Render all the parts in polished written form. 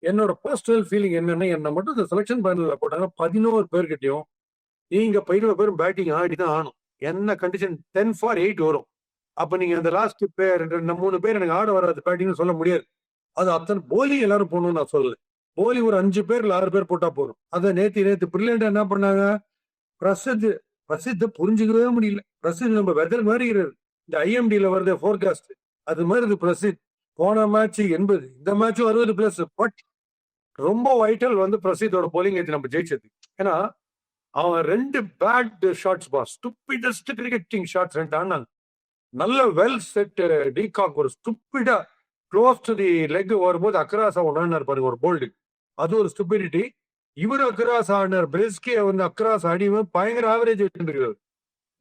என்னோட personal feeling என்னன்னா, என்ன மட்டும் இந்த செலக்ஷன் பேனல்ல போட்டாங்க 11 பேர்கிட்டயும் நீங்க 11 பேரும் பேட்டிங் ஆடிதான் ஆகணும். என்ன கண்டிஷன் 10 ஃபார் 8 வரும். அப்ப நீங்க அந்த லாஸ்ட் பேர் 3 பேர் எனக்கு ஆட வராது பேட்டிங்னு சொல்ல முடியாது. அது அத்தனை போலிங் எல்லாரும் போகணும்னு நான் சொல்லல. போலி ஒரு 5 பேர் இல்ல 6 பேர் போட்டா போதும். அதை நேத்து பிரில்லியண்டா என்ன பண்ணாங்க, பிரசித்த புரிஞ்சுக்கவே முடியல. பிரசித் நம்ம வெதர் மாதிரி இந்த ஐஎம்டில வருது போர்காஸ்ட், அது மாதிரி இது பிரசித். போன மேட்ச் 80, இந்த மேட்சும் 60+. பட் ரொம்ப வைட்டல் வந்து பிரசித்தோட போலிங் ஏற்றி நம்ம ஜெயிச்சது. ஏன்னா அவன் 2 bad shots boss, stupidest cricketing shots 2 ஆனாங்க. நல்ல வெல் செட் டீகாக் ஒரு ஸ்டூபிடா க்ளோஸ் டு தி லெக் வரும்போது அக்ராஸா ஒன்னாரு பாருங்க ஒரு போல்டு, அது ஒரு ஸ்டூபிடிட்டி. இவர் அக்ராஸ் ஆடினார், பிரெஸ்கே வந்து அக்ராஸ் ஆடி பயங்கர ஆவரேஜ் வச்சுருக்காரு.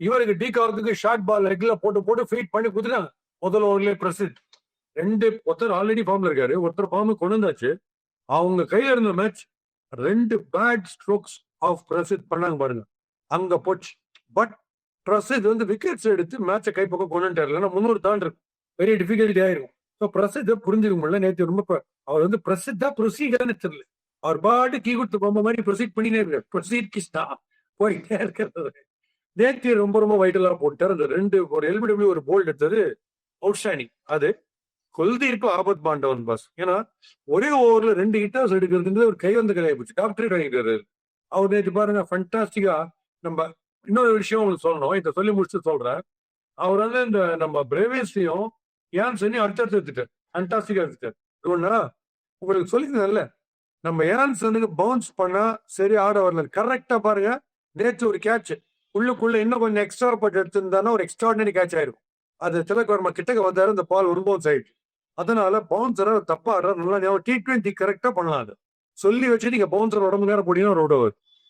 இவருக்கு டீகாக்கு ஷார்ட் பால் லெக்ல போட்டு ஃபீட் பண்ணி குடுத்துட்டாங்க முதல் ஓவர்லயே பிரசித். 2 ஒருத்தர் ஆல்ரெடி ஃபார்ம்ல இருக்காரு, ஒருத்தர் ஃபார்ம் கொண்டு வந்தாச்சு. அவங்க கையில இருந்த match 2 bad strokes off Prasidh பண்ணாங்க பாருங்க, அங்க போச்சு. பட் பிரசித் வந்து விக்கெட்ஸ் எடுத்து மேட்சை கைப்பக்கம் கொண்டு வந்துட்டாரு. இல்லைன்னா 300 தாண்டி பெரிய டிஃபிகல்ட்டி ஆயிருக்கும். ஸோ பிரசித்தை புரிஞ்சுக்க முடியல நேற்று. ரொம்ப அவர் வந்து பிரசித்தா ப்ரொசீஜர்னு தெரியல. அவர் பாட்டு கீ கொடுத்து பொம்மை மாதிரி ப்ரொசீட் பண்ணினே இருக்காரு. ப்ரொசீட் கிஸ்டா போயிட்டே இருக்கிறது. நேற்று ரொம்ப வைட்டலா போட்டார். அந்த 2 ஒரு எல்பிடபிள்யூ ஒரு போல்ட் எடுத்தது அவுட்ஸ்டாண்டிங். அது குல்தீப் ஆபத் பாண்டவன் பாஸ். ஏன்னா ஒரே ஓவர்ல 2 ஹிட்டர்ஸ் எடுக்கிறதுன்றது ஒரு கை வந்த கலையை போச்சு. டாக்டரேட் வாங்கிட்டாரு அவர் நேற்று பாருங்க. ஃபண்டாஸ்டிக்கா. நம்ம இன்னொரு விஷயம் உங்களுக்கு சொல்லணும், இதை சொல்லி முடிச்சு சொல்றேன். அவர் வந்து இந்த நம்ம பிரேவேஸையும் யான்சனையும் அடுத்தடுத்து எடுத்துட்டார். ஃபண்டாஸ்டிக்கா எடுத்துட்டார். ஒன்னா உங்களுக்கு சொல்லியிருந்தேன்ல, நம்ம யான்சனுக்கு பவுன்ஸ் பண்ணா சரி ஆட வரல. கரெக்டா பாருங்க, நேற்று ஒரு கேட்ச் உள்ளுக்குள்ள இன்னும் கொஞ்சம் எக்ஸ்ட்ரா பட்டு எடுத்திருந்தானா ஒரு எக்ஸ்ட்ராடினரி கேட்ச் ஆயிருக்கும். அது திலக் வர்மா கிட்டக்க வந்தாரு, அந்த பால் ஒரு பவுன்ஸ் ஆயிடுச்சு. அதனால பவுன்சரை தப்பா ஆடுற நல்லா ஞாபகம். T20 கரெக்டா பண்ணலாம். அது சொல்லி வச்சு நீங்க பவுன்சர் உடம்பு நேரம் போட்டீங்கன்னா ஒரு ஓவர்.